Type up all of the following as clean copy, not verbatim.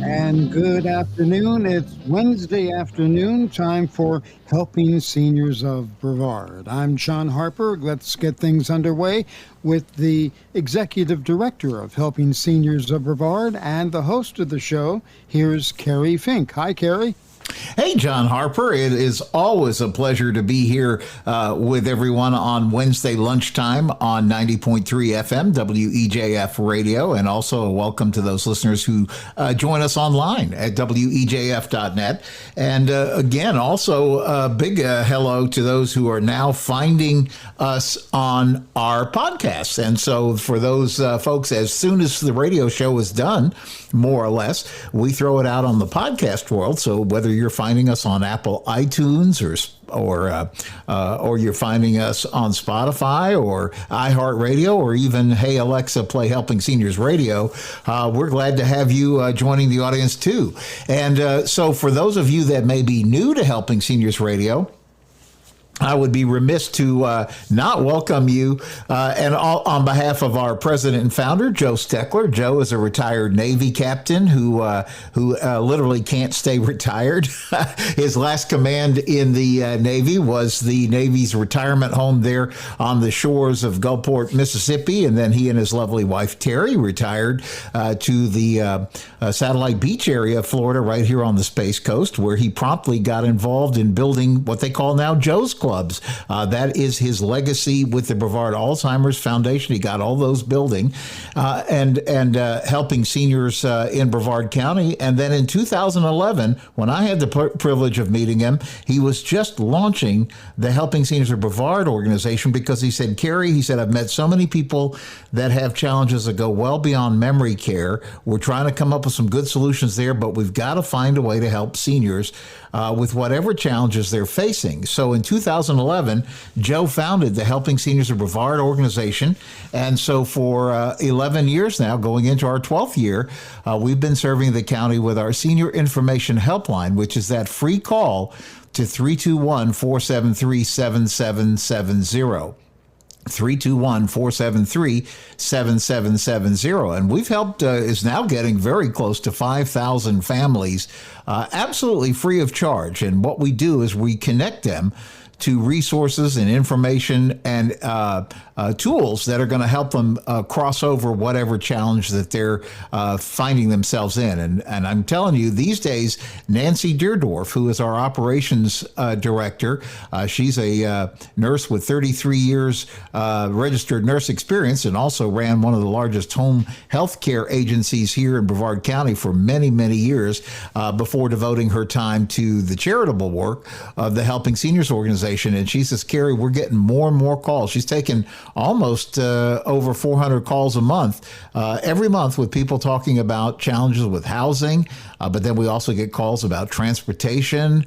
And good afternoon. It's Wednesday afternoon, time for Helping Seniors of Brevard. I'm John Harper. Let's get things underway with the Executive Director of Helping Seniors of Brevard and the host of the show. Here's Kerry Fink. Hi, Kerry. Hey, John Harper. It is always a pleasure to be here with everyone on Wednesday lunchtime on 90.3 FM, WEJF radio, and also a welcome to those listeners who join us online at WEJF.net. And again, also a big hello to those who are now finding us on our podcast. And so for those folks, as soon as the radio show is done, more or less, we throw it out on the podcast world. So whether you're finding us on Apple iTunes or you're finding us on Spotify or iHeartRadio or even Hey Alexa, play Helping Seniors Radio, we're glad to have you joining the audience too. And so for those of you that may be new to Helping Seniors Radio, I would be remiss to not welcome you, and on behalf of our president and founder, Joe Steckler. Joe is a retired Navy captain who literally can't stay retired. His last command in the Navy was the Navy's retirement home there on the shores of Gulfport, Mississippi, and then he and his lovely wife, Terry, retired to the Satellite Beach area of Florida, right here on the Space Coast, where he promptly got involved in building what they call now Joe's Clubs. That is his legacy with the Brevard Alzheimer's Foundation. He got all those building and helping seniors in Brevard County. And then in 2011, when I had the privilege of meeting him, he was just launching the Helping Seniors of Brevard organization because he said, Kerry, he said, I've met so many people that have challenges that go well beyond memory care. We're trying to come up with some good solutions there, but we've got to find a way to help seniors with whatever challenges they're facing. So in 2011, Joe founded the Helping Seniors of Brevard organization. And so for 11 years now, going into our 12th year, we've been serving the county with our Senior Information Helpline, which is that free call to 321-473-7770. 321-473-7770. And we've helped, is now getting very close to 5,000 families, absolutely free of charge. And what we do is we connect them to resources and information and tools that are going to help them cross over whatever challenge that they're finding themselves in. And I'm telling you, these days, Nancy Deerdorf, who is our operations director, she's a nurse with 33 years registered nurse experience and also ran one of the largest home health care agencies here in Brevard County for many, many years before devoting her time to the charitable work of the Helping Seniors organization. And she says, Kerry, we're getting more and more calls. She's taken almost over 400 calls a month, every month, with people talking about challenges with housing. But then we also get calls about transportation,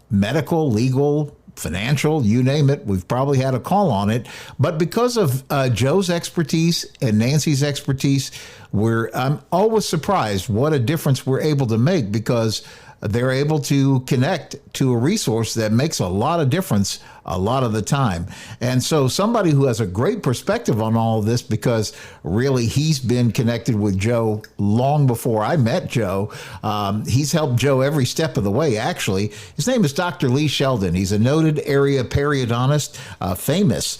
medical, legal, financial, you name it. We've probably had a call on it. But because of Joe's expertise and Nancy's expertise, I'm always surprised what a difference we're able to make, because they're able to connect to a resource that makes a lot of difference a lot of the time. And so somebody who has a great perspective on all of this, because really he's been connected with Joe long before I met Joe. He's helped Joe every step of the way, actually. His name is Dr. Lee Sheldon. He's a noted area periodontist, famous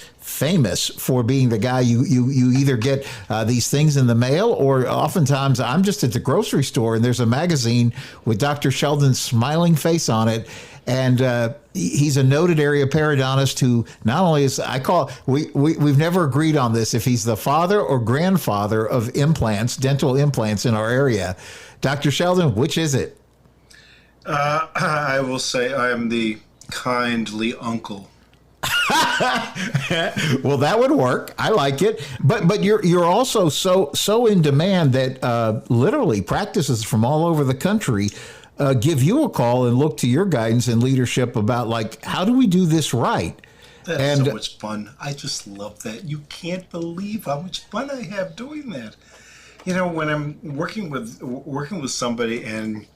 for being the guy you either get these things in the mail, or oftentimes I'm just at the grocery store and there's a magazine with Dr. Sheldon's smiling face on it. And he's a noted area periodontist who not only is, we've never agreed on this, if he's the father or grandfather of implants, dental implants in our area. Dr. Sheldon, which is it? I will say I am the kindly uncle. Well, that would work. I like it. But you're also so in demand that literally practices from all over the country give you a call and look to your guidance and leadership about, like, how do we do this right? That's so much fun. I just love that. You can't believe how much fun I have doing that. You know, when I'm working with somebody and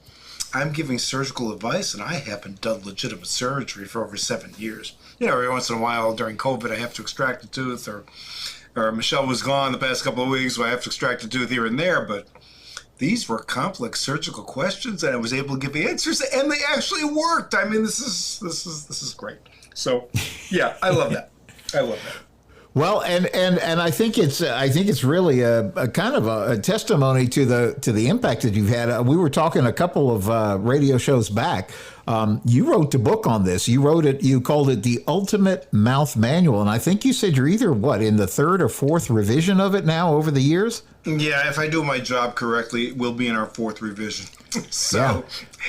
I'm giving surgical advice, and I haven't done legitimate surgery for over 7 years. You know, every once in a while during COVID, I have to extract a tooth, or Michelle was gone the past couple of weeks, so I have to extract a tooth here and there. But these were complex surgical questions, and I was able to give answers, and they actually worked. I mean, this is great. So, yeah, I love that. I love that. Well, and I think it's really a kind of a testimony to the impact that you've had. We were talking a couple of radio shows back. You wrote the book on this. You wrote it. You called it The Ultimate Mouth Manual, and I think you said you're either in the third or fourth revision of it now over the years. Yeah, if I do my job correctly, we'll be in our fourth revision. So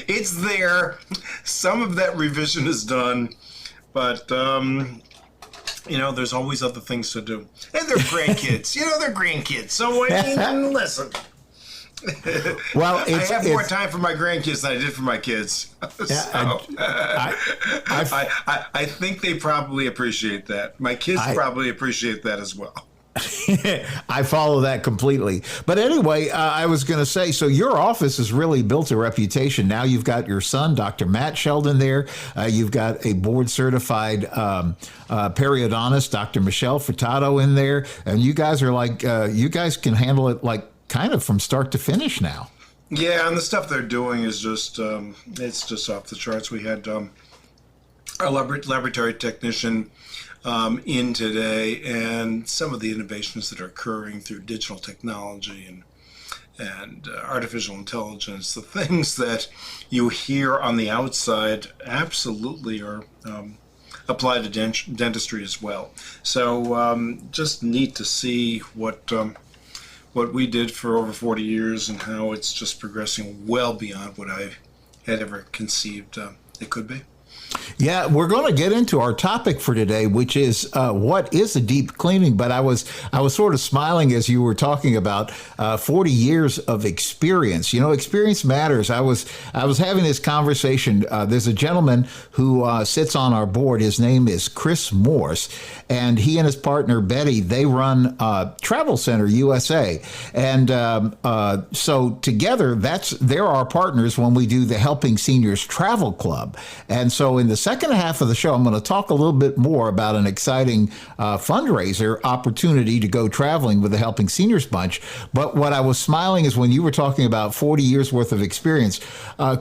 It's there. Some of that revision is done, but there's always other things to do. And they're grandkids. They're grandkids. So, listen. Well, I have more time for my grandkids than I did for my kids. So, I think they probably appreciate that. My kids probably appreciate that as well. I follow that completely. But anyway, I was going to say, so your office has really built a reputation. Now you've got your son, Dr. Matt Sheldon, there. You've got a board-certified periodontist, Dr. Sheldon Furtado, in there. And you guys are you guys can handle it kind of from start to finish now. Yeah, and the stuff they're doing is just, it's just off the charts. We had our laboratory technician in today, and some of the innovations that are occurring through digital technology and artificial intelligence, the things that you hear on the outside absolutely are applied to dentistry as well. So just neat to see what we did for over 40 years and how it's just progressing well beyond what I had ever conceived it could be. Yeah, we're going to get into our topic for today, which is what is a deep cleaning. But I was sort of smiling as you were talking about 40 years of experience. Experience matters. I was having this conversation. There's a gentleman who sits on our board. His name is Chris Morse, and he and his partner Betty, they run Travel Center USA, and so together they're our partners when we do the Helping Seniors Travel Club. And so in the second half of the show, I'm going to talk a little bit more about an exciting fundraiser opportunity to go traveling with the Helping Seniors Bunch. But what I was smiling is when you were talking about 40 years worth of experience.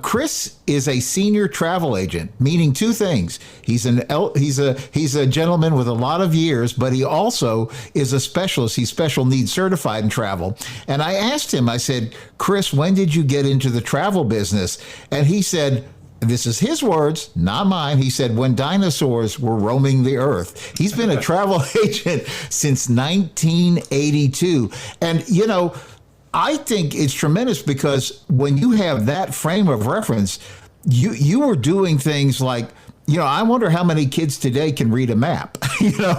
Chris is a senior travel agent, meaning two things. He's a gentleman with a lot of years, but he also is a specialist. He's special needs certified in travel. And I asked him, I said, Chris, when did you get into the travel business? And he said, this is his words, not mine. He said, when dinosaurs were roaming the earth. He's been a travel agent since 1982. And, I think it's tremendous because when you have that frame of reference, you were doing things like, I wonder how many kids today can read a map.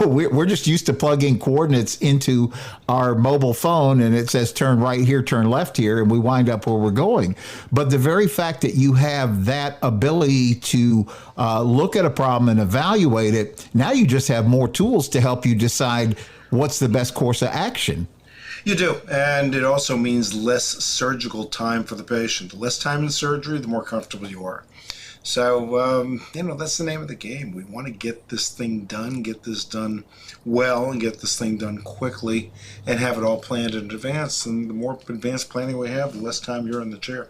We're just used to plugging coordinates into our mobile phone and it says turn right here, turn left here, and we wind up where we're going. But the very fact that you have that ability to look at a problem and evaluate it, now you just have more tools to help you decide what's the best course of action. You do, and it also means less surgical time for the patient. The less time in surgery, the more comfortable you are. So, that's the name of the game. We want to get this thing done, get this done well, and get this thing done quickly, and have it all planned in advance. And the more advanced planning we have, the less time you're in the chair.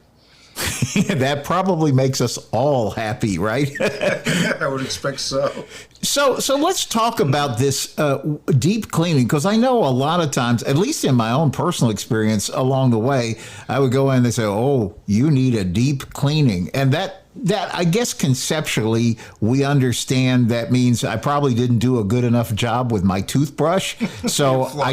That probably makes us all happy, right? I would expect so. So let's talk about this deep cleaning, because I know a lot of times, at least in my own personal experience along the way, I would go in and they say, oh, you need a deep cleaning. And that I guess conceptually we understand that means I probably didn't do a good enough job with my toothbrush. So I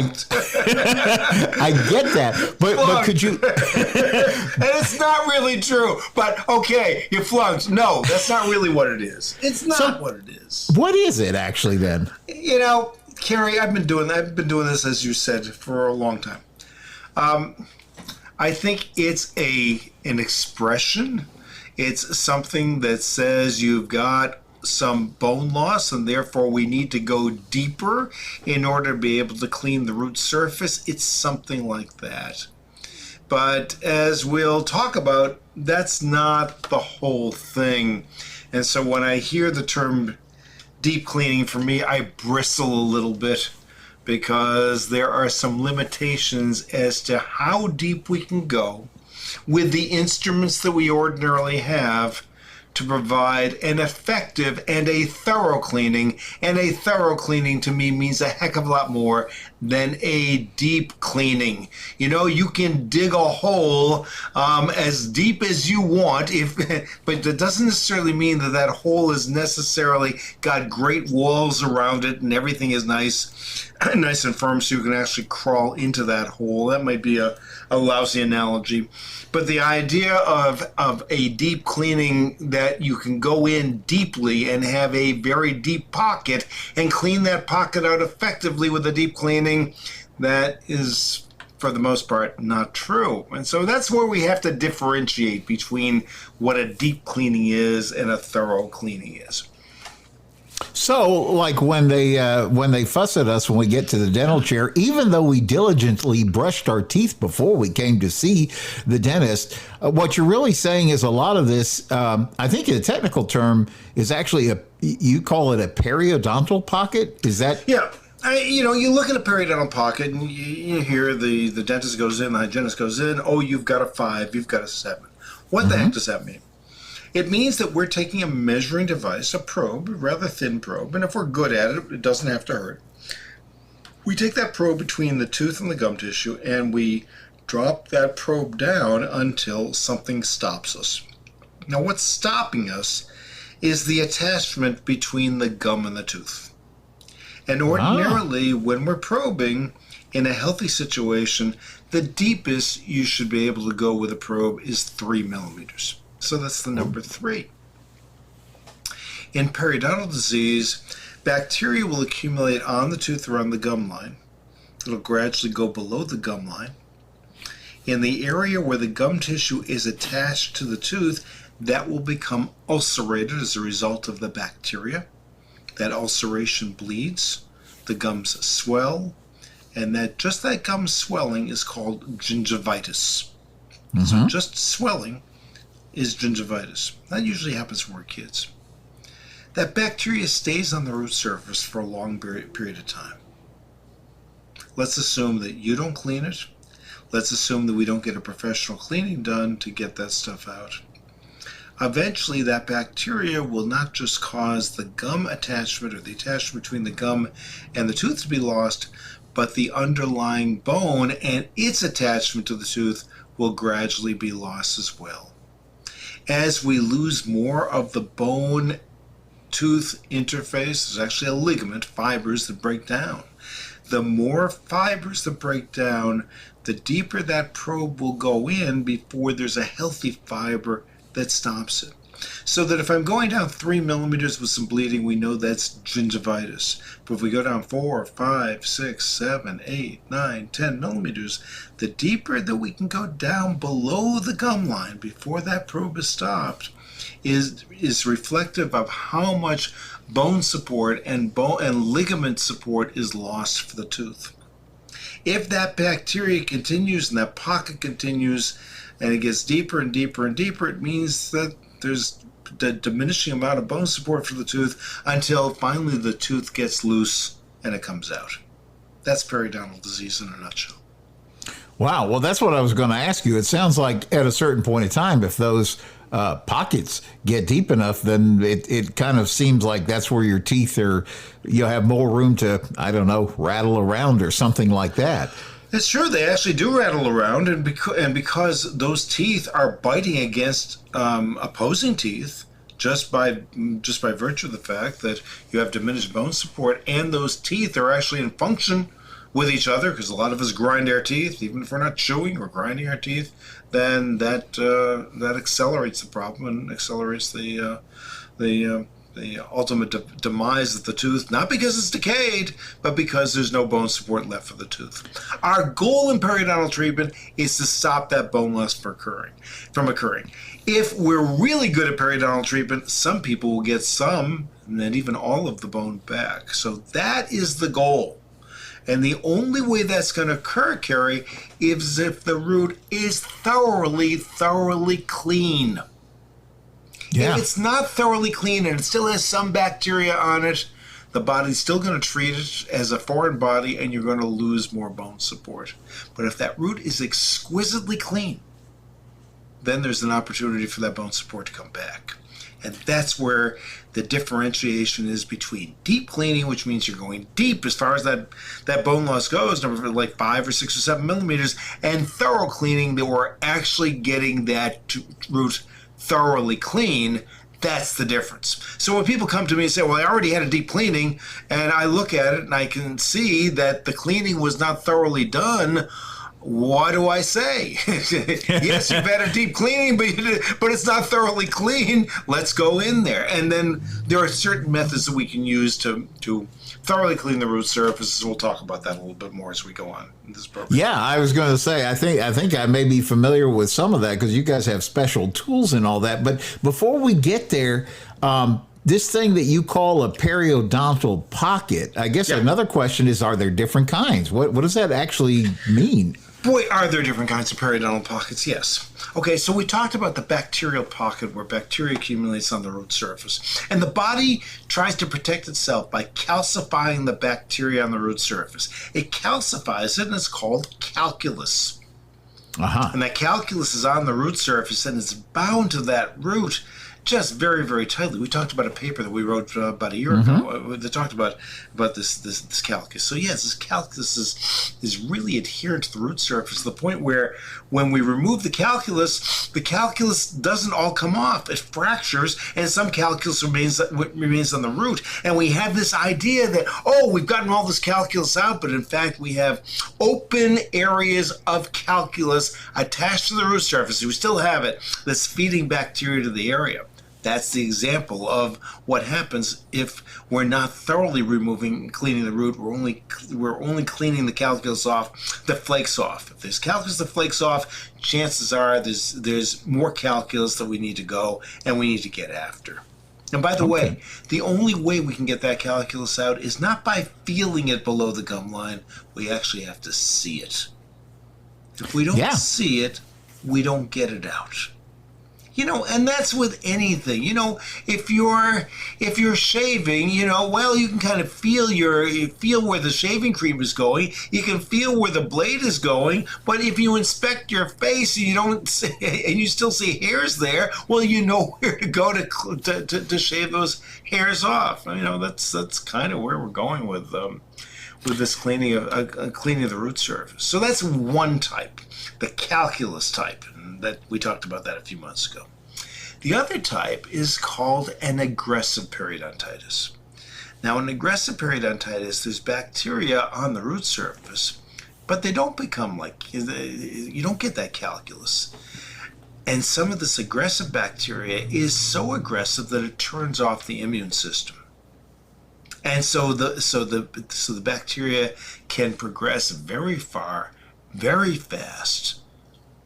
get that. But could you? And it's not really true. But okay, you flunked. No, that's not really what it is. It's not what it is. What is it actually then? Kerry, I've been doing this, as you said, for a long time. I think it's an expression. It's something that says you've got some bone loss and therefore we need to go deeper in order to be able to clean the root surface. It's something like that. But as we'll talk about, that's not the whole thing. And so when I hear the term deep cleaning, for me, I bristle a little bit because there are some limitations as to how deep we can go with the instruments that we ordinarily have to provide an effective and a thorough cleaning. And a thorough cleaning to me means a heck of a lot more than a deep cleaning. You know, you can dig a hole as deep as you want, but that doesn't necessarily mean that that hole is necessarily got great walls around it and everything is nice and firm so you can actually crawl into that hole. That might be a lousy analogy. But the idea of a deep cleaning, that you can go in deeply and have a very deep pocket and clean that pocket out effectively with a deep cleaning, that is, for the most part, not true. And so that's where we have to differentiate between what a deep cleaning is and a thorough cleaning is. So, like when they fuss at us when we get to the dental chair, even though we diligently brushed our teeth before we came to see the dentist, what you're really saying is a lot of this, I think the technical term is actually you call it a periodontal pocket? Is that? Yeah. You look at a periodontal pocket and you hear the dentist goes in, the hygienist goes in, oh, you've got a 5, you've got a 7. What the heck does that mean? It means that we're taking a measuring device, a probe, a rather thin probe, and if we're good at it, it doesn't have to hurt. We take that probe between the tooth and the gum tissue, and we drop that probe down until something stops us. Now, what's stopping us is the attachment between the gum and the tooth. And ordinarily, when we're probing in a healthy situation, the deepest you should be able to go with a probe is 3 millimeters. So that's the number 3. In periodontal disease, bacteria will accumulate on the tooth or on the gum line. It'll gradually go below the gum line. In the area where the gum tissue is attached to the tooth, that will become ulcerated as a result of the bacteria. That ulceration bleeds, the gums swell, and that gum swelling is called gingivitis. So just swelling is gingivitis. That usually happens when we're kids. That bacteria stays on the root surface for a long period of time. Let's assume that you don't clean it. Let's assume that we don't get a professional cleaning done to get that stuff out. Eventually, that bacteria will not just cause the gum attachment or the attachment between the gum and the tooth to be lost, but the underlying bone and its attachment to the tooth will gradually be lost as well. As we lose more of the bone-tooth interface, there's actually a ligament, fibers that break down. The more fibers that break down, the deeper that probe will go in before there's a healthy fiber that stops it. So that if I'm going down 3 millimeters with some bleeding, we know that's gingivitis. But if we go down 4, 5, 6, 7, 8, 9, 10 millimeters, the deeper that we can go down below the gum line before that probe is stopped is reflective of how much bone support and ligament support is lost for the tooth. If that bacteria continues and that pocket continues and it gets deeper and deeper and deeper, it means that there's the diminishing amount of bone support for the tooth until finally the tooth gets loose and it comes out. That's periodontal disease in a nutshell. Wow. Well, that's what I was going to ask you. It sounds like at a certain point in time, if those pockets get deep enough, then it kind of seems like that's where your teeth you'll have more room to, I don't know, rattle around or something like that. It's true. They actually do rattle around, and because those teeth are biting against opposing teeth, just by virtue of the fact that you have diminished bone support, and those teeth are actually in function with each other, because a lot of us grind our teeth, even if we're not chewing, we're grinding our teeth. Then that accelerates the problem and accelerates the ultimate demise of the tooth, not because it's decayed, but because there's no bone support left for the tooth. Our goal in periodontal treatment is to stop that bone loss from occurring. If we're really good at periodontal treatment, some people will get some, and then even all of the bone back. So that is the goal. And the only way that's going to occur, Kerry, is if the root is thoroughly clean. Yeah. If it's not thoroughly clean and it still has some bacteria on it, the body's still going to treat it as a foreign body and you're going to lose more bone support. But if that root is exquisitely clean, then there's an opportunity for that bone support to come back. And that's where the differentiation is between deep cleaning, which means you're going deep as far as that bone loss goes, like 5 or 6 or 7 millimeters, and thorough cleaning, that we're actually getting that root thoroughly clean. That's the difference. So when people come to me and say, well, I already had a deep cleaning, and I look at it and I can see that the cleaning was not thoroughly done, what do I say? Yes, you've had a deep cleaning, but it's not thoroughly clean. Let's go in there. And then there are certain methods that we can use to thoroughly clean the root surfaces. We'll talk about that a little bit more as we go on in this program. Yeah, I was going to say, I think I may be familiar with some of that because you guys have special tools and all that. But before we get there, this thing that you call a periodontal pocket, I guess another question is, are there different kinds? What does that actually mean? Boy, are there different kinds of periodontal pockets? Yes. Okay, so we talked about the bacterial pocket where bacteria accumulates on the root surface. And the body tries to protect itself by calcifying the bacteria on the root surface. It calcifies it, and it's called calculus. And that calculus is on the root surface, and it's bound to that root just very, very tightly. We talked about a paper that we wrote about a year ago that talked about this calculus. So yes, this calculus is really adherent to the root surface to the point where when we remove the calculus doesn't all come off. It fractures, and some calculus remains on the root. And we have this idea that, we've gotten all this calculus out, but in fact we have open areas of calculus attached to the root surface. We still have it that's feeding bacteria to the area. That's the example of what happens if we're not thoroughly removing and cleaning the root. We're only cleaning the calculus off that flakes off. If there's calculus that flakes off, chances are there's more calculus that we need to go and we need to get after. And by the way, the only way we can get that calculus out is not by feeling it below the gum line. We actually have to see it. If we don't see it, we don't get it out. And that's with anything. If you're shaving, you can kind of feel where the shaving cream is going. You can feel where the blade is going. But if you inspect your face and you still see hairs there, well, you know where to go to shave those hairs off. That's kind of where we're going with this cleaning of the root surface. So that's one type, the calculus type. That we talked about that a few months ago. The other type is called an aggressive periodontitis. Now, an aggressive periodontitis, there's bacteria on the root surface, but they don't become you don't get that calculus. And some of this aggressive bacteria is so aggressive that it turns off the immune system. And so the bacteria can progress very far, very fast,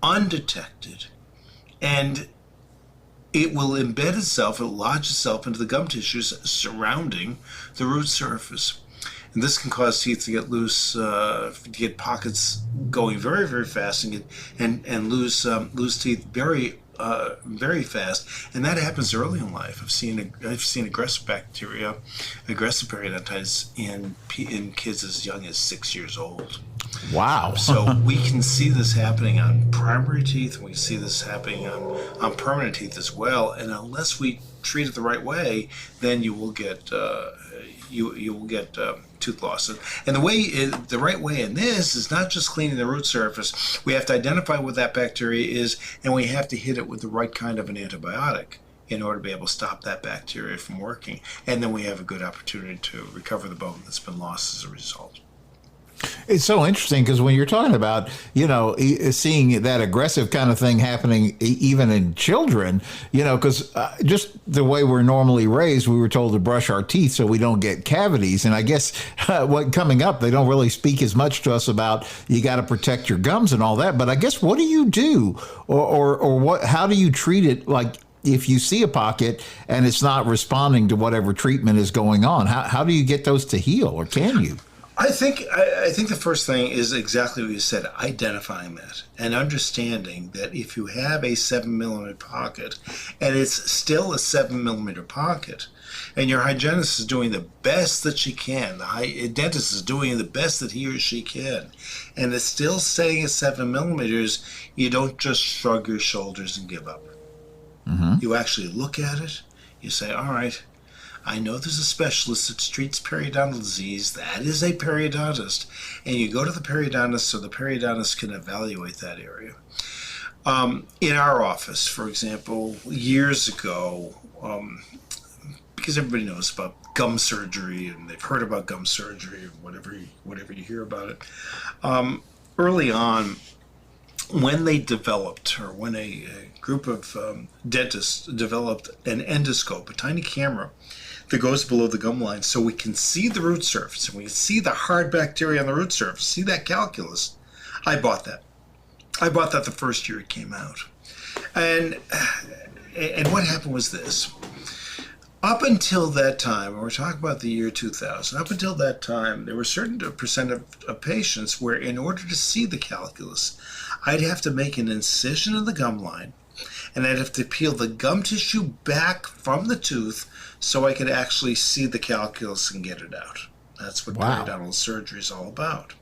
undetected, and it will embed itself, it'll lodge itself into the gum tissues surrounding the root surface. And this can cause teeth to get loose, to get pockets going very, very fast, and lose teeth very fast, and that happens early in life. I've seen aggressive periodontitis in kids as young as 6 years old. Wow. So we can see this happening on primary teeth, and we see this happening on permanent teeth as well. And unless we treat it the right way, then you will get tooth loss. And the right way in this is not just cleaning the root surface. We have to identify what that bacteria is, and we have to hit it with the right kind of an antibiotic in order to be able to stop that bacteria from working. And then we have a good opportunity to recover the bone that's been lost as a result. It's so interesting because when you're talking about, seeing that aggressive kind of thing happening even in children, because just the way we're normally raised, we were told to brush our teeth so we don't get cavities. And I guess coming up, they don't really speak as much to us about you got to protect your gums and all that. But I guess what do you do or what? How do you treat it? Like if you see a pocket and it's not responding to whatever treatment is going on, how do you get those to heal, or can you? I think the first thing is exactly what you said, identifying that and understanding that if you have a 7mm pocket and it's still a 7mm pocket and your hygienist is doing the best that she can, the dentist is doing the best that he or she can, and it's still staying at 7mm, you don't just shrug your shoulders and give up. Mm-hmm. You actually look at it, you say, all right, I know there's a specialist that treats periodontal disease. That is a periodontist. And you go to the periodontist so the periodontist can evaluate that area. In our office, for example, years ago, because everybody knows about gum surgery and they've heard about gum surgery, whatever you hear about it, early on, when they developed, or when a group of dentists developed an endoscope, a tiny camera that goes below the gum line so we can see the root surface and we can see the hard bacteria on the root surface, see that calculus. I bought that. I bought that the first year it came out. And what happened was this. Up until that time, we're talking about the year 2000, up until that time, there were a certain percent of patients where in order to see the calculus, I'd have to make an incision in the gum line and I'd have to peel the gum tissue back from the tooth so I could actually see the calculus and get it out. That's what periodontal surgery is all about.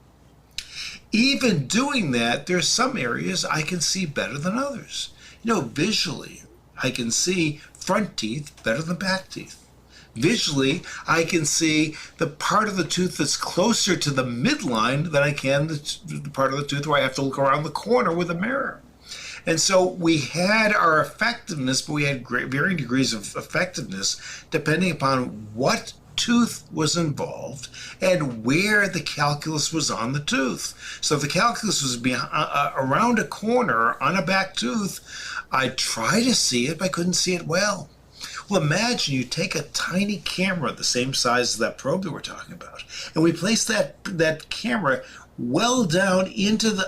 Even doing that, there's some areas I can see better than others. Visually, I can see front teeth better than back teeth. Visually, I can see the part of the tooth that's closer to the midline than I can the part of the tooth where I have to look around the corner with a mirror. And so we had our effectiveness, but we had varying degrees of effectiveness depending upon what tooth was involved and where the calculus was on the tooth. So if the calculus was around a corner on a back tooth, I'd try to see it, but I couldn't see it well. Well, imagine you take a tiny camera the same size as that probe that we're talking about, and we place that camera well down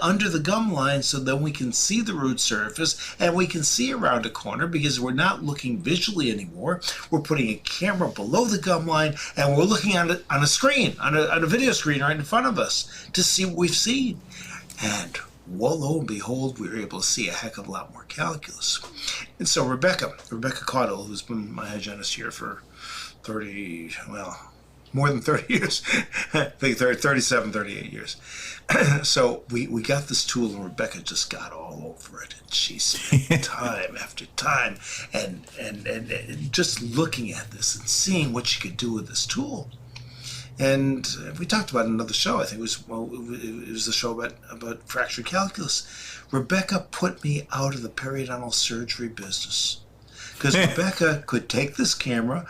under the gum line so that we can see the root surface and we can see around a corner because we're not looking visually anymore. We're putting a camera below the gum line and we're looking on a screen, on a video screen right in front of us to see what we've seen. And well, lo and behold, we were able to see a heck of a lot more calculus. And so Rebecca Caudle, who's been my hygienist here for more than 30 years, I think 37, 38 years. So we got this tool and Rebecca just got all over it. And she spent time after time and just looking at this and seeing what she could do with this tool. And we talked about another show. I think it was the show about fractured calculus. Rebecca put me out of the periodontal surgery business because Rebecca could take this camera,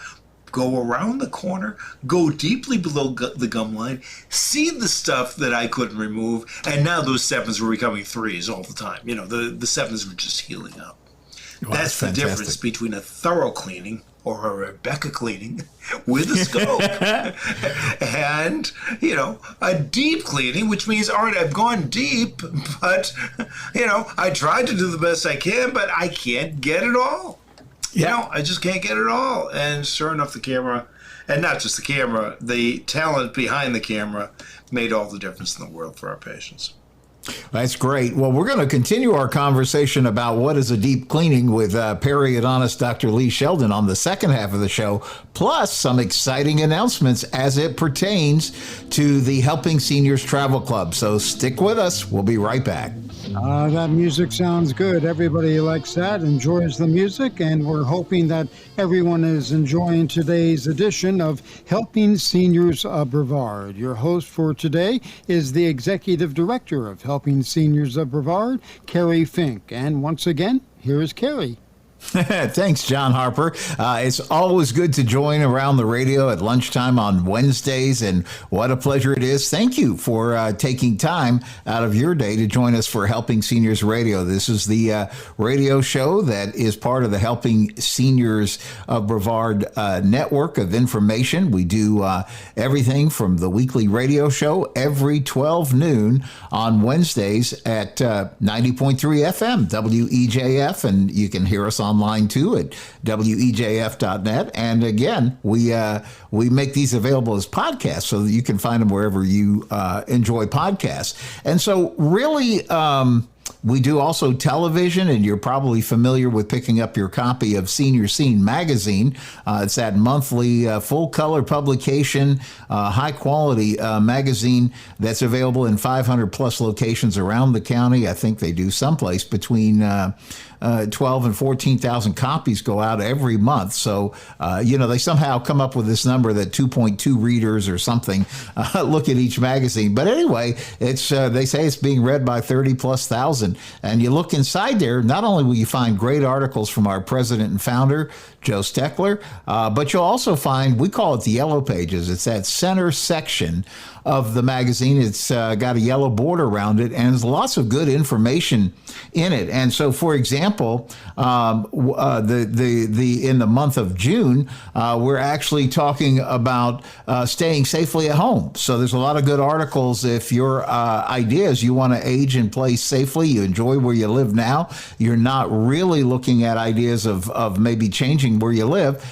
go around the corner, go deeply below the gum line, see the stuff that I couldn't remove, and now those 7s were becoming 3s all the time. The 7s were just healing up. Wow, that's the difference between a thorough cleaning or a Rebecca cleaning with a scope and, a deep cleaning, which means, all right, I've gone deep, but, I tried to do the best I can, but I can't get it all. I just can't get it all. And sure enough, the camera, and not just the camera, the talent behind the camera made all the difference in the world for our patients. That's great. Well, we're going to continue our conversation about what is a deep cleaning with Periodontist Dr. Lee Sheldon on the second half of the show, plus some exciting announcements as it pertains to the Helping Seniors Travel Club. So stick with us. We'll be right back. That music sounds good. Everybody likes that, enjoys the music, and we're hoping that everyone is enjoying today's edition of Helping Seniors of Brevard. Your host for today is the Executive Director of Helping Seniors of Brevard, Kerry Fink. And once again, here is Kerry. Thanks, John Harper. It's always good to join around the radio at lunchtime on Wednesdays, and what a pleasure it is. Thank you for taking time out of your day to join us for Helping Seniors Radio. This is the radio show that is part of the Helping Seniors of Brevard network of information. We do everything from the weekly radio show every 12 noon on Wednesdays at 90.3 FM, WEJF, and you can hear us on online too at WEJF.net. And again, we make these available as podcasts so that you can find them wherever you enjoy podcasts. And so really, we do also television, and you're probably familiar with picking up your copy of Senior Scene magazine. It's that monthly full-color publication, high-quality magazine that's available in 500-plus locations around the county. I think they do someplace between 12 and 14,000 copies go out every month. So, they somehow come up with this number that 2.2 readers or something look at each magazine. But anyway, it's they say it's being read by 30-plus thousand. And you look inside there, not only will you find great articles from our president and founder, Joe Steckler, but you'll also find, we call it the yellow pages. It's that center section of the magazine. It's got a yellow border around it, and there's lots of good information in it. And so, for example, in the month of June, we're actually talking about staying safely at home. So there's a lot of good articles. If your idea is you want to age in place safely, you enjoy where you live now, you're not really looking at ideas of maybe changing where you live.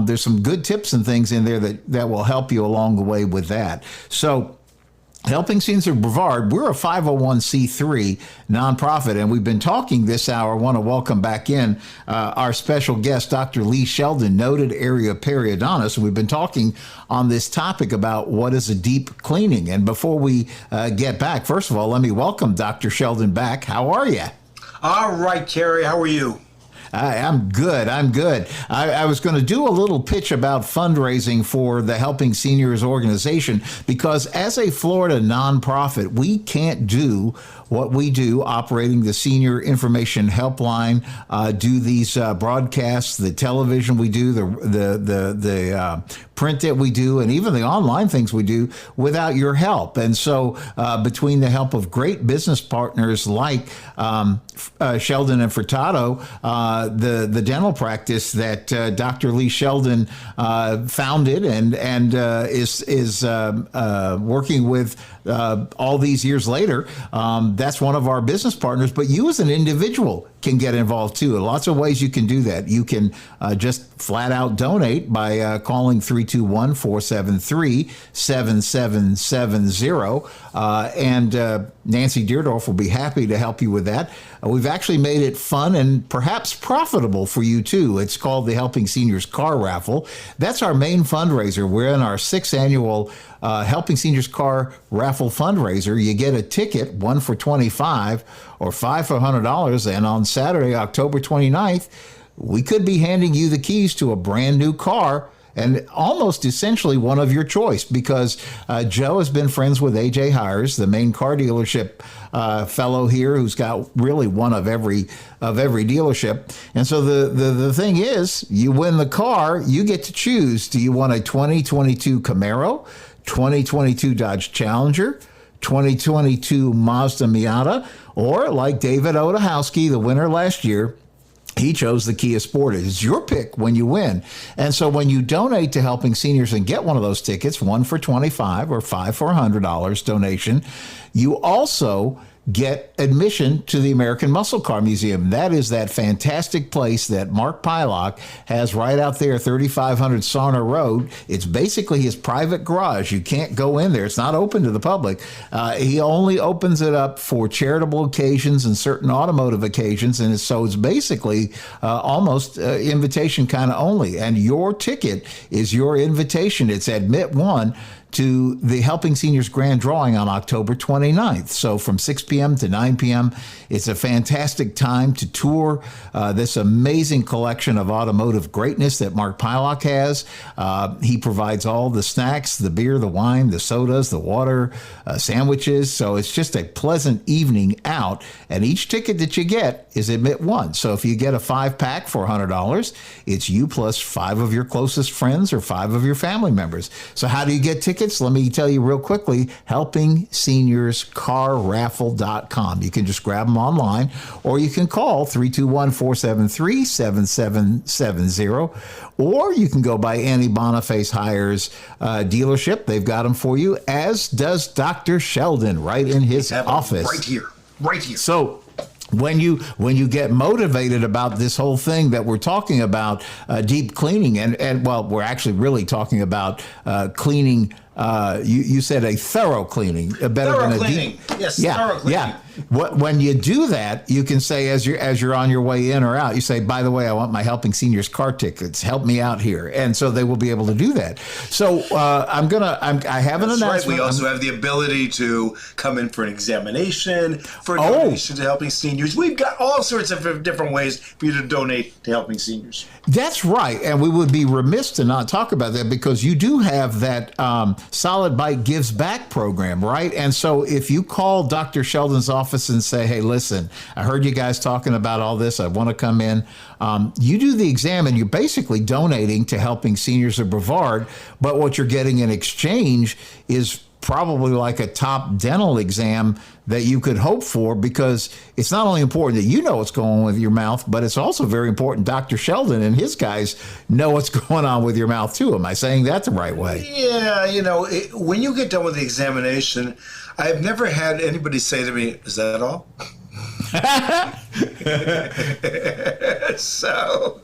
There's some good tips and things in there that will help you along the way with that. So Helping Seniors of Brevard, we're a 501c3 nonprofit, and we've been talking this hour. I want to welcome back in our special guest, Dr. Lee Sheldon, noted area periodontist. We've been talking on this topic about what is a deep cleaning. And before we get back, first of all, let me welcome Dr. Sheldon back. How are you? All right, Kerry, how are you? I'm good. I was going to do a little pitch about fundraising for the Helping Seniors organization, because as a Florida nonprofit, we can't do what we do operating the Senior Information Helpline, do these broadcasts, the television we do, the print that we do, and even the online things we do without your help. And so between the help of great business partners like Sheldon and Furtado, the dental practice that Dr. Lee Sheldon founded and is working with all these years later, that's one of our business partners. But you as an individual can get involved too. Lots of ways you can do that. You can just flat out donate by calling 321-473-7770. And Nancy Deerdorf will be happy to help you with that. We've actually made it fun and perhaps profitable for you too. It's called the Helping Seniors Car Raffle. That's our main fundraiser. We're in our 6th annual Helping Seniors Car Raffle fundraiser. You get a ticket, 1 for $25 or 5 for $100. And on Saturday, October 29th, we could be handing you the keys to a brand new car, and almost essentially one of your choice, because Joe has been friends with AJ Hires, the main car dealership fellow here, who's got really one of every dealership. And so the thing is, you win the car, you get to choose. Do you want a 2022 Camaro, 2022 Dodge Challenger, 2022 Mazda Miata, or like David Odahowski, the winner last year, he chose the Kia Sportage. It's your pick when you win. And so when you donate to Helping Seniors and get one of those tickets, 1 for $25 or 5 for $100 donation, you also get admission to the American Muscle Car Museum. That is that fantastic place that Mark Pylock has right out there, 3500 Sarner Road. It's basically his private garage. You can't go in there. It's not open to the public. He only opens it up for charitable occasions and certain automotive occasions, and so it's basically almost invitation kind of only. And your ticket is your invitation. It's admit one to the Helping Seniors Grand Drawing on October 29th. So from 6 p.m. to 9 p.m., it's a fantastic time to tour this amazing collection of automotive greatness that Mark Pylock has. He provides all the snacks, the beer, the wine, the sodas, the water, sandwiches. So it's just a pleasant evening out. And each ticket that you get is admit one. So if you get a 5-pack for $100, it's you plus 5 of your closest friends or 5 of your family members. So how do you get tickets? Let me tell you real quickly, HelpingSeniorsCarRaffle.com. You can just grab them online, or you can call 321-473-7770, or you can go by Annie Boniface Hires dealership. They've got them for you, as does Dr. Sheldon right in his office. Right here. So when you get motivated about this whole thing that we're talking about, deep cleaning, and well, we're actually really talking about cleaning. You said a thorough cleaning, better Thorough than a cleaning. deep. Yes, Yeah, thorough cleaning. yeah. When you do that, you can say as you're on your way in or out, you say, by the way, I want my Helping Seniors car tickets. Help me out here, and so they will be able to do that. So I have an That's announcement. right. We also have the ability to come in for an examination, for a donation to Helping Seniors. We've got all sorts of different ways for you to donate to Helping Seniors. That's right, and we would be remiss to not talk about that because you do have that Solid Bite Gives Back program, right? And so if you call Dr. Sheldon's office and say, hey, listen, I heard you guys talking about all this. I want to come in. You do the exam and you're basically donating to Helping Seniors of Brevard, but what you're getting in exchange is probably like a top dental exam that you could hope for, because it's not only important that you know what's going on with your mouth, but it's also very important Dr. Sheldon and his guys know what's going on with your mouth too. Am I saying that the right way? Yeah, when you get done with the examination, I've never had anybody say to me, is that all? So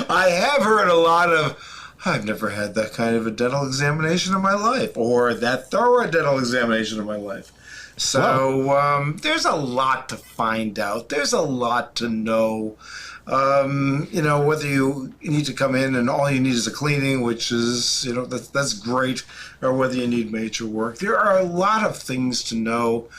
I have heard a lot of, I've never had that kind of a dental examination in my life, or that thorough dental examination in my life. So there's a lot to find out. There's a lot to know. Whether you need to come in and all you need is a cleaning, which is, that's great, or whether you need major work. There are a lot of things to know.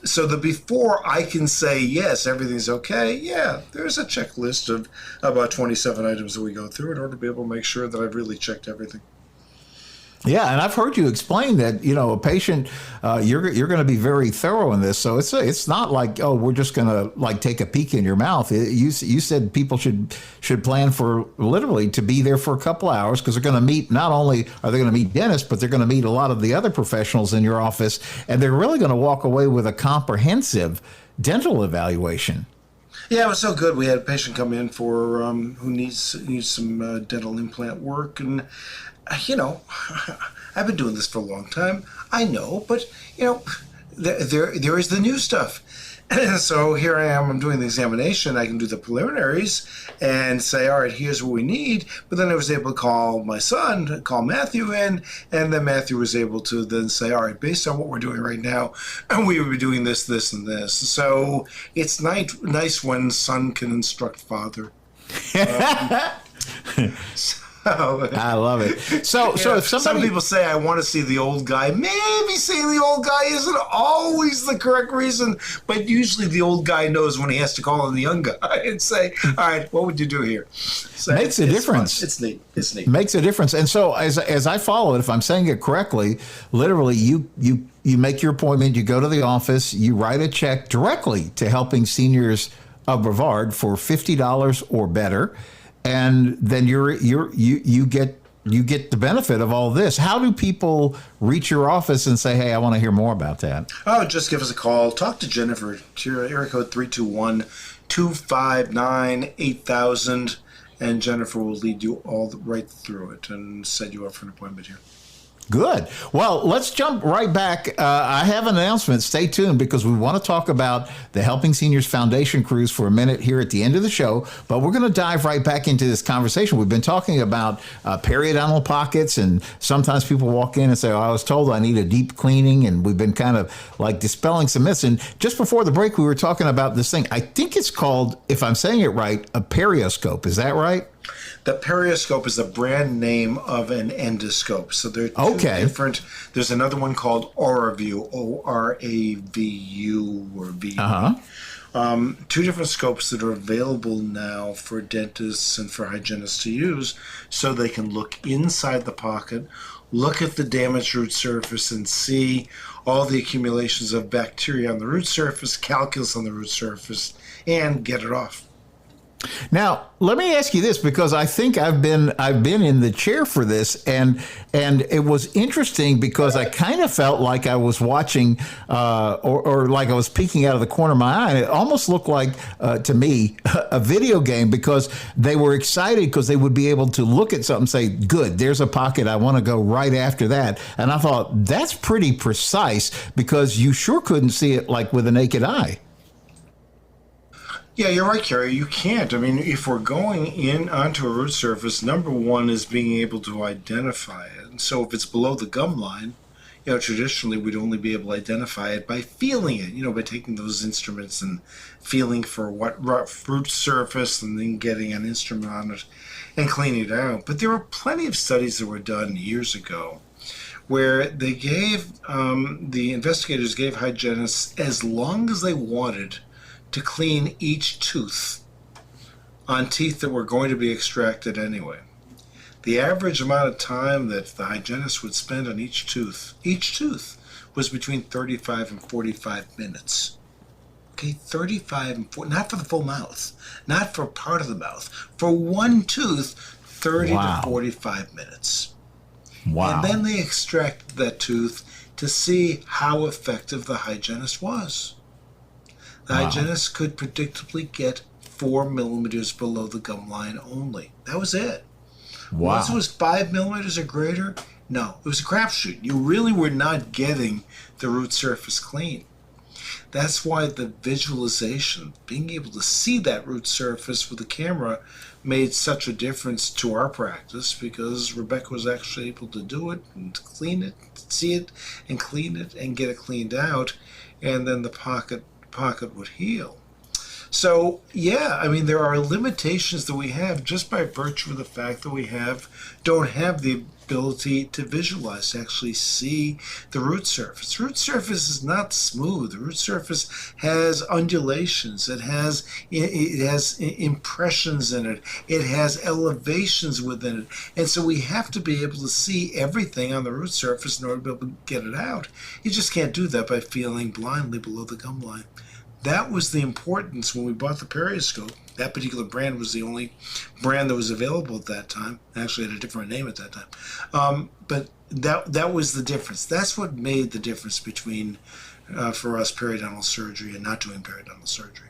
So that before I can say, yes, everything's okay, yeah, there's a checklist of about 27 items that we go through in order to be able to make sure that I've really checked everything. Yeah, and I've heard you explain that, a patient, you're going to be very thorough in this. So it's not like, oh, we're just going to like take a peek in your mouth. You said people should plan for literally to be there for a couple hours, because they're going to meet, not only are they going to meet dentists, but they're going to meet a lot of the other professionals in your office, and they're really going to walk away with a comprehensive dental evaluation. Yeah, it was so good. We had a patient come in for who needs some dental implant work, and I've been doing this for a long time. I know, but there is the new stuff. And so here I am. I'm doing the examination. I can do the preliminaries and say, all right, here's what we need. But then I was able to call my son, call Matthew in, and then Matthew was able to then say, all right, based on what we're doing right now, and we will be doing this, this, and this. So it's nice when son can instruct father. I love it. So if some people say, I want to see the old guy, maybe seeing the old guy isn't always the correct reason, but usually the old guy knows when he has to call in the young guy and say, all right, what would you do here? So makes a difference. It's neat. It's neat. Makes a difference. And so as I follow it, if I'm saying it correctly, literally you make your appointment, you go to the office, you write a check directly to Helping Seniors of Brevard for $50 or better. And then you get the benefit of all this. How do people reach your office and say, hey, I want to hear more about that? Oh, just give us a call. Talk to Jennifer. Area code 321-259-8000. And Jennifer will lead you right through it and set you up for an appointment here. Good. Well, let's jump right back. I have an announcement. Stay tuned, because we want to talk about the Helping Seniors Foundation cruise for a minute here at the end of the show. But we're going to dive right back into this conversation. We've been talking about periodontal pockets, and sometimes people walk in and say, oh, I was told I need a deep cleaning, and we've been kind of like dispelling some myths. And just before the break, we were talking about this thing. I think it's called, if I'm saying it right, a perioscope. Is that right? The perioscope is the brand name of an endoscope. So they're two different. There's another one called OraView, O-R-A-V-U, or V. Two different scopes that are available now for dentists and for hygienists to use, so they can look inside the pocket, look at the damaged root surface, and see all the accumulations of bacteria on the root surface, calculus on the root surface, and get it off. Now, let me ask you this, because I think I've been in the chair for this, and it was interesting because I kind of felt like I was watching or like I was peeking out of the corner of my eye, and it almost looked like to me a video game, because they were excited because they would be able to look at something and say, good, there's a pocket, I want to go right after that. And I thought, that's pretty precise, because you sure couldn't see it like with the naked eye. Yeah, you're right, Kerry. You can't. I mean, if we're going in onto a root surface, number one is being able to identify it. And so if it's below the gum line, traditionally we'd only be able to identify it by feeling it, by taking those instruments and feeling for what root surface and then getting an instrument on it and cleaning it out. But there were plenty of studies that were done years ago where they gave, the investigators gave hygienists as long as they wanted to clean each tooth on teeth that were going to be extracted anyway. The average amount of time that the hygienist would spend on each tooth was between 35 and 45 minutes. Okay, 35 and 40, not for the full mouth, not for part of the mouth. For one tooth, 30 to 45 minutes. Wow. And then they extracted that tooth to see how effective the hygienist was. The hygienist could predictably get 4 millimeters below the gum line only. That was it. Wow. Once it was 5 millimeters or greater, no, it was a crapshoot. You really were not getting the root surface clean. That's why the visualization, being able to see that root surface with the camera, made such a difference to our practice, because Rebecca was actually able to do it and clean it, see it and clean it and get it cleaned out, and then the pocket would heal. So, yeah, I mean, there are limitations that we have just by virtue of the fact that we don't have the ability to visualize, to actually see the root surface. Root surface is not smooth. The root surface has undulations. It has impressions in it. It has elevations within it. And so we have to be able to see everything on the root surface in order to be able to get it out. You just can't do that by feeling blindly below the gum line. That was the importance when we bought the Perioscope. That particular brand was the only brand that was available at that time. Actually, had a different name at that time. But that was the difference. That's what made the difference between, for us, periodontal surgery and not doing periodontal surgery.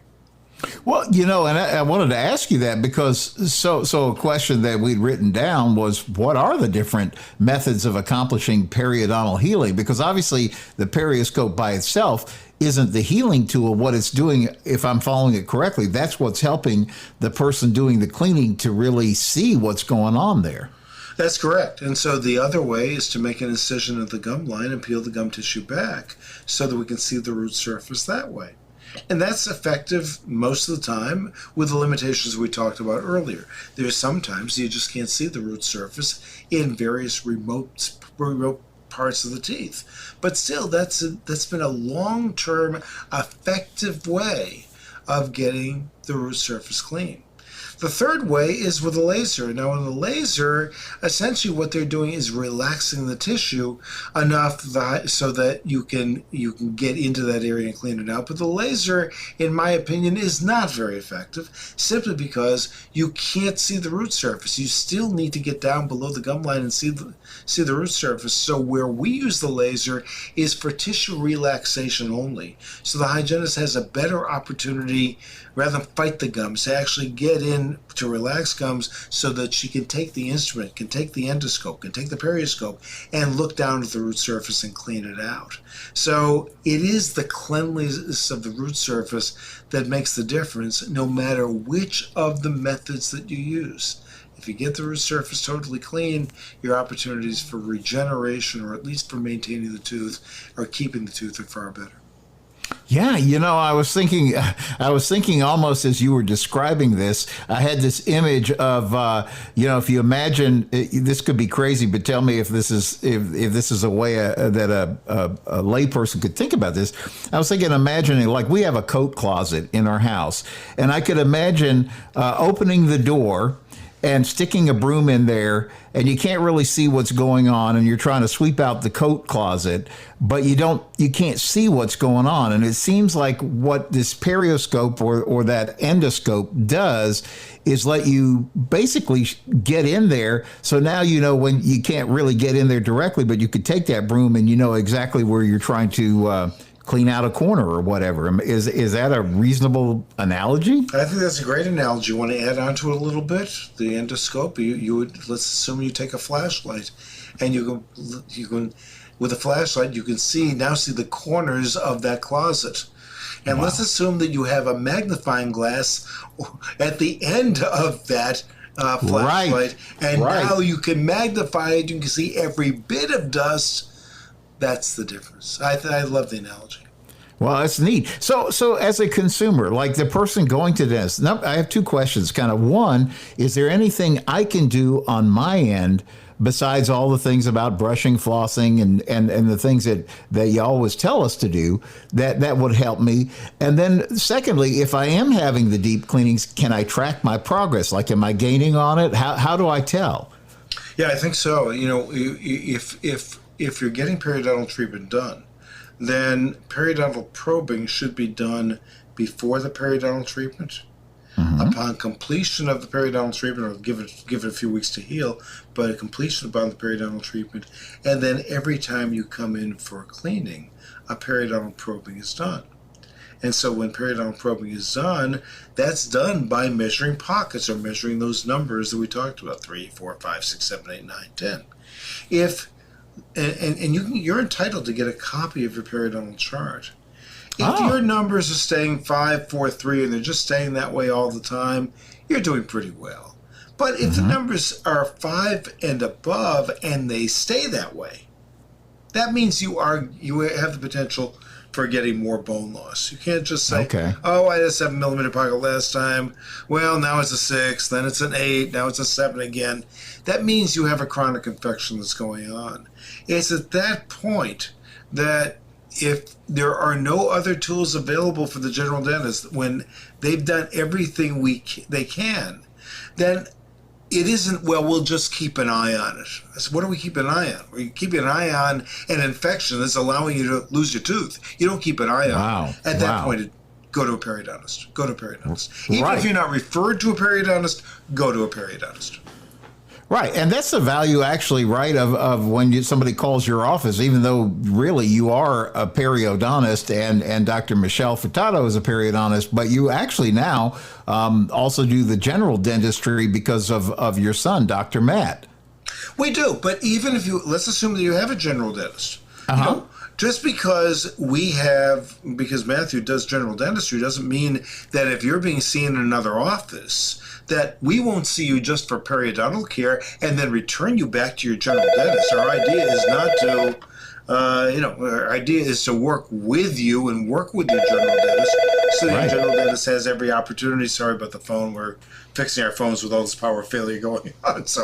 Well, and I wanted to ask you that because so a question that we'd written down was, what are the different methods of accomplishing periodontal healing? Because obviously the Perioscope by itself isn't the healing tool. What it's doing, if I'm following it correctly, that's what's helping the person doing the cleaning to really see what's going on there. That's correct. And so the other way is to make an incision at the gum line and peel the gum tissue back so that we can see the root surface that way. And that's effective most of the time with the limitations we talked about earlier. There's sometimes you just can't see the root surface in various remote parts of the teeth. But still, that's been a long-term effective way of getting the root surface clean. The third way is with a laser. Now, with a laser, essentially what they're doing is relaxing the tissue enough so that you can get into that area and clean it out. But the laser, in my opinion, is not very effective, simply because you can't see the root surface. You still need to get down below the gum line and see the root surface. So where we use the laser is for tissue relaxation only. So the hygienist has a better opportunity, rather than fight the gums, to actually get in to relax gums so that she can take the instrument, can take the endoscope, can take the perioscope, and look down at the root surface and clean it out. So it is the cleanliness of the root surface that makes the difference, no matter which of the methods that you use. If you get the root surface totally clean, your opportunities for regeneration, or at least for maintaining the tooth or keeping the tooth, are far better. Yeah, I was thinking almost as you were describing this, I had this image of, if you imagine, this could be crazy, but tell me if this is a way that a layperson could think about this. I was imagining, like, we have a coat closet in our house, and I could imagine opening the door and sticking a broom in there, and you can't really see what's going on, and you're trying to sweep out the coat closet, but you can't see what's going on. And it seems like what this perioscope or that endoscope does is let you basically get in there. So now when you can't really get in there directly, but you could take that broom and you know exactly where you're trying to clean out a corner or whatever. Is that a reasonable analogy? I think that's a great analogy. You want to add on to it a little bit? The endoscope, you would, let's assume you take a flashlight, and you can with a flashlight you can see the corners of that closet. And let's assume that you have a magnifying glass at the end of that flashlight, and now you can magnify it. You can see every bit of dust. That's the difference. I love the analogy. Well, that's neat. So as a consumer, like the person going to the dentist, now I have two questions. Kind of one, is there anything I can do on my end besides all the things about brushing, flossing, and the things that you always tell us to do that would help me? And then secondly, if I am having the deep cleanings, can I track my progress? Like, am I gaining on it? How do I tell? Yeah, I think so. You know, if you're getting periodontal treatment done, then periodontal probing should be done before the periodontal treatment. Upon completion of the periodontal treatment, or give it a few weeks to heal, but a completion upon the periodontal treatment, and then every time you come in for a cleaning, a periodontal probing is done. And so when periodontal probing is done, that's done by measuring pockets, or measuring those numbers that we talked about, 3, 4, 5, 6, 7, 8, 9, 10. You're entitled to get a copy of your periodontal chart. If your numbers are staying 5, 4, 3, and they're just staying that way all the time, you're doing pretty well. But if the numbers are 5 and above and they stay that way, that means you have the potential for getting more bone loss. You can't just say, oh, I had a 7mm pocket last time. Well, now it's a 6, then it's an 8, now it's a 7 again. That means you have a chronic infection that's going on. It's at that point that if there are no other tools available for the general dentist, when they've done everything they can, then it isn't, well, we'll just keep an eye on it. I said, what do we keep an eye on? We keep an eye on an infection that's allowing you to lose your tooth. You don't keep an eye on it. At that point, go to a periodonist. Go to a periodonist. Even if you're not referred to a periodonist, go to a periodonist. Right, and that's the value, actually, right, of when somebody calls your office, even though really you are a periodontist, and Dr. Sheldon Furtado is a periodontist, but you actually now also do the general dentistry because of your son, Dr. Matt. We do, but even if let's assume that you have a general dentist. You know, just because Matthew does general dentistry doesn't mean that if you're being seen in another office, that we won't see you just for periodontal care and then return you back to your general dentist. Our idea is not to, our idea is to work with you and work with your general dentist, so your general dentist has every opportunity. Sorry about the phone. We're fixing our phones with all this power failure going on. So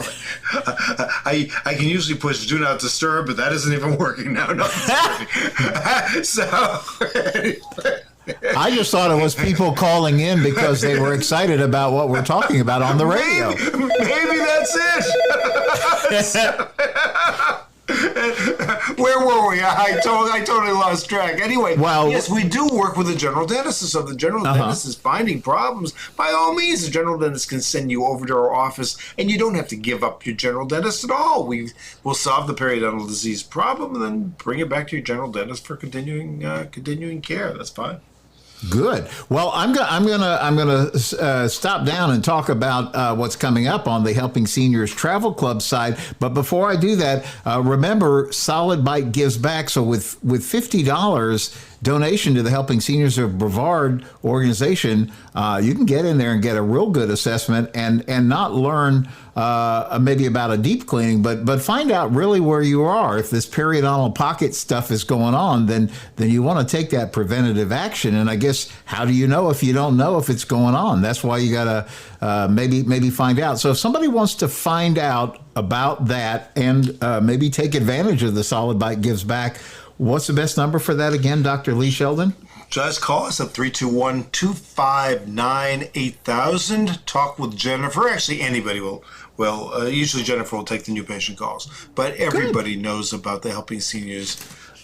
I can usually push do not disturb, but that isn't even working now. So anyway. I just thought it was people calling in because they were excited about what we're talking about on the radio. Maybe that's it. Where were we? I totally lost track. Anyway, yes, we do work with the general dentist. So if the general dentist is finding problems, by all means, the general dentist can send you over to our office, and you don't have to give up your general dentist at all. We'll solve the periodontal disease problem and then bring it back to your general dentist for continuing care. That's fine. Good. Well, I'm gonna stop down and talk about what's coming up on the Helping Seniors Travel Club side. But before I do that, remember, Solid Bite gives back. So with $50 donation to the Helping Seniors of Brevard organization, you can get in there and get a real good assessment and not learn maybe about a deep cleaning, but find out really where you are. If this periodontal pocket stuff is going on, then you want to take that preventative action. And I guess, how do you know if you don't know if it's going on? That's why you got to maybe find out. So if somebody wants to find out about that and maybe take advantage of the Solid Bite Gives Back, what's the best number for that again, Dr. Lee Sheldon? Just call us at 321-259-8000. Talk with Jennifer. Actually, anybody will. Usually Jennifer will take the new patient calls. But everybody knows about the Helping Seniors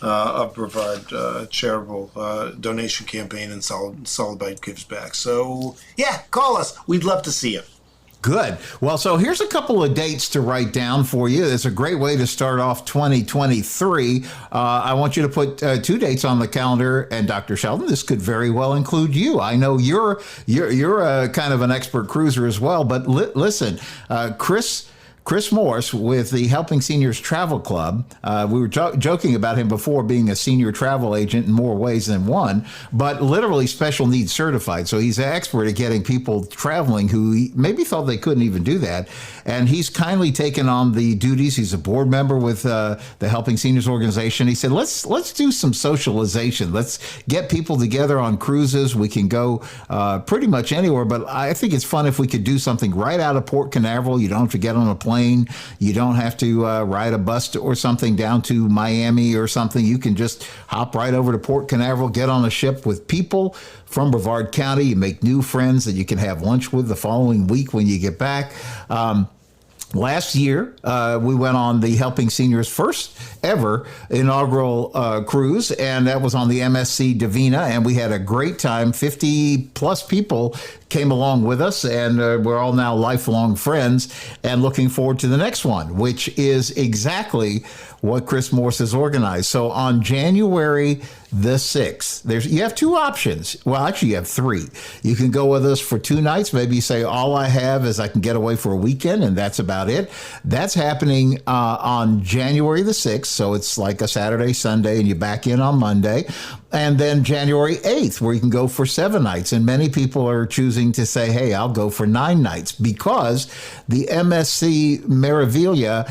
of Brevard charitable donation campaign, and Solid Bite Gives Back. So, yeah, call us. We'd love to see you. Good. Well, so here's a couple of dates to write down for you. It's a great way to start off 2023. I want you to put 2 dates on the calendar. And Dr. Sheldon, this could very well include you. I know you're a kind of an expert cruiser as well. But listen, Chris Chris Morse with the Helping Seniors Travel Club. We were joking about him before being a senior travel agent in more ways than one, but literally special needs certified. So he's an expert at getting people traveling who maybe thought they couldn't even do that. And he's kindly taken on the duties. He's a board member with the Helping Seniors organization. He said, let's do some socialization. Let's get people together on cruises. We can go pretty much anywhere, but I think it's fun if we could do something right out of Port Canaveral. You don't have to get on a plane. You don't have to ride a bus or something down to Miami or something. You can just hop right over to Port Canaveral, get on a ship with people from Brevard County. You make new friends that you can have lunch with the following week when you get back. Last year, we went on the Helping Seniors' first ever inaugural cruise, and that was on the MSC Divina, and we had a great time. 50-plus people came along with us, and we're all now lifelong friends and looking forward to the next one, which is exactly what Chris Morse has organized. So on January the 6th, you have two options. Well, actually, you have three. You can go with us for 2 nights. Maybe you say, all I have is I can get away for a weekend, and that's about it. That's happening on January the 6th, so it's like a Saturday, Sunday, and you're back in on Monday. And then January 8th, where you can go for 7 nights. And many people are choosing to say, hey, I'll go for 9 nights, because the MSC Meraviglia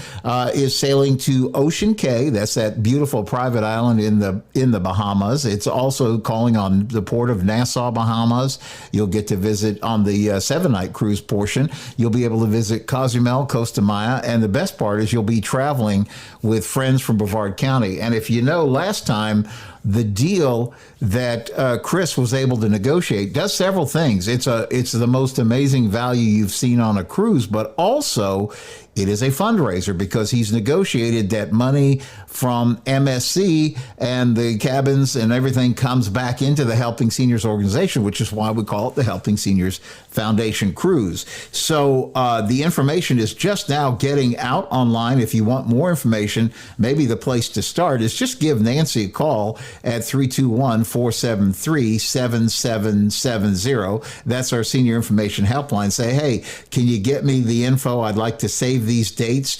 is sailing to Ocean Cay. That's that beautiful private island in the Bahamas. It's also calling on the port of Nassau, Bahamas. You'll get to visit on the 7-night cruise portion. You'll be able to visit Cozumel, Costa Maya. And the best part is you'll be traveling with friends from Brevard County. And if you know, last time, the deal that Chris was able to negotiate does several things. It's the most amazing value you've seen on a cruise, but also it is a fundraiser, because he's negotiated that money from MSC and the cabins and everything comes back into the Helping Seniors organization, which is why we call it the Helping Seniors Foundation Cruise. So the information is just now getting out online. If you want more information, maybe the place to start is just give Nancy a call at 321-473-7770. That's our senior information helpline. Say, hey, can you get me the info? I'd like to save these dates,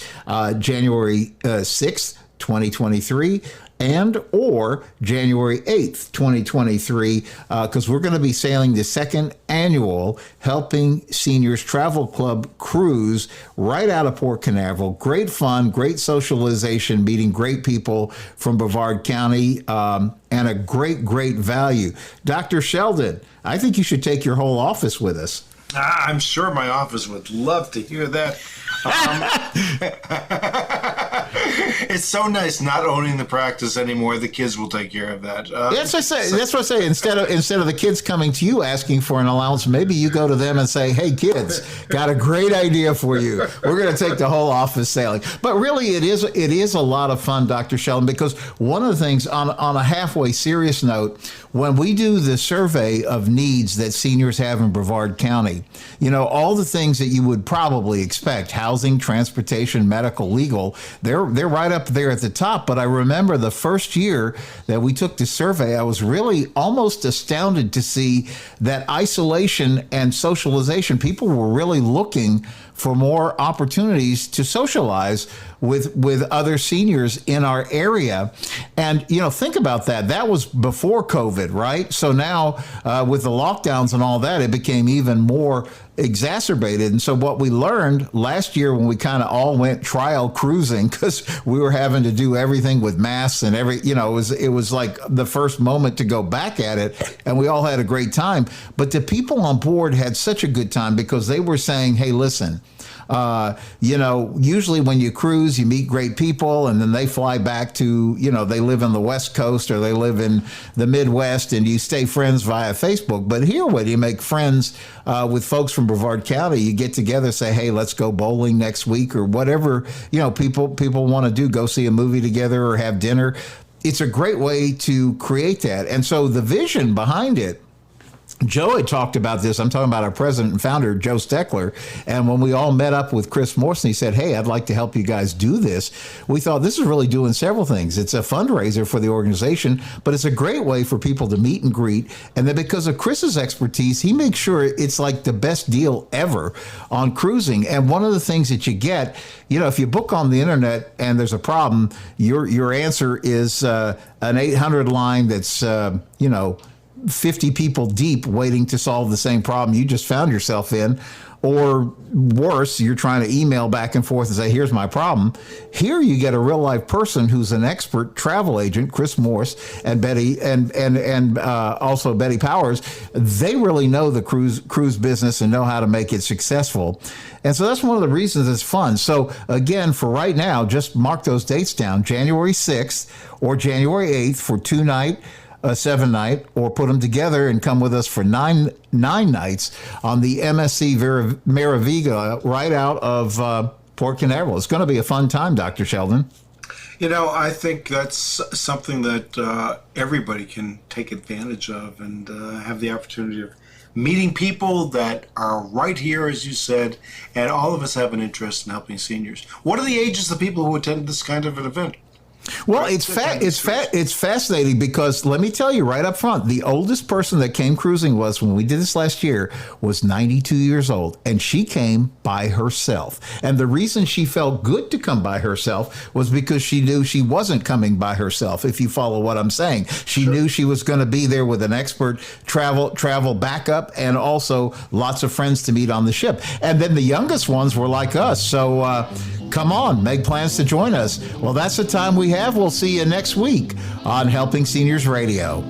January 6th, 2023, and or January 8th, 2023, because we're going to be sailing the second annual Helping Seniors Travel Club cruise right out of Port Canaveral. Great fun, great socialization, meeting great people from Brevard County, and a great, great value. Dr. Sheldon, I think you should take your whole office with us. I'm sure my office would love to hear that. It's so nice not owning the practice anymore. The kids will take care of that. That's what I say. Instead of the kids coming to you asking for an allowance, maybe you go to them and say, "Hey, kids, got a great idea for you. We're going to take the whole office sailing." But really, it is a lot of fun, Dr. Sheldon, because one of the things, on a halfway serious note, when we do the survey of needs that seniors have in Brevard County, all the things that you would probably expect: housing, transportation, medical, legal, they're right up there at the top. But I remember the first year that we took the survey, I was really almost astounded to see that isolation and socialization, people were really looking for more opportunities to socialize with other seniors in our area. And, think about that. That was before COVID, right? So now with the lockdowns and all that, it became even more exacerbated. And so what we learned last year, when we kind of all went trial cruising, because we were having to do everything with masks and it was like the first moment to go back at it, and we all had a great time. But the people on board had such a good time, because they were saying, hey, listen, usually when you cruise, you meet great people, and then they fly back to, they live on the West Coast or they live in the Midwest, and you stay friends via Facebook. But here, when you make friends with folks from Brevard County, you get together, say, hey, let's go bowling next week, or whatever, people want to do, go see a movie together or have dinner. It's a great way to create that. And so the vision behind it Joe had talked about this. I'm talking about our president and founder, Joe Steckler. And when we all met up with Chris Morrison, he said, hey, I'd like to help you guys do this. We thought this is really doing several things. It's a fundraiser for the organization, but it's a great way for people to meet and greet. And then because of Chris's expertise, he makes sure it's like the best deal ever on cruising. And one of the things that you get, if you book on the internet and there's a problem, your answer is an 800 line that's, 50 people deep waiting to solve the same problem you just found yourself in. Or worse, you're trying to email back and forth and say, here's my problem. Here you get a real life person who's an expert travel agent, Chris Morse and Betty and also Betty Powers. They really know the cruise business and know how to make it successful. And so that's one of the reasons it's fun. So again, for right now, just mark those dates down, January 6th or January 8th for 2-night, a 7-night, or put them together and come with us for nine nights on the MSC Maraviga right out of Port Canaveral. It's going to be a fun time, Dr. Sheldon. I think that's something that everybody can take advantage of and have the opportunity of meeting people that are right here, as you said, and all of us have an interest in helping seniors. What are the ages of people who attend this kind of an event? Well, it's fascinating because let me tell you right up front, the oldest person that came cruising when we did this last year was 92 years old, and she came by herself. And the reason she felt good to come by herself was because she knew she wasn't coming by herself, if you follow what I'm saying. She knew she was going to be there with an expert travel backup and also lots of friends to meet on the ship. And then the youngest ones were like us. So come on, make plans to join us. Well, that's the time we have. We'll see you next week on Helping Seniors Radio.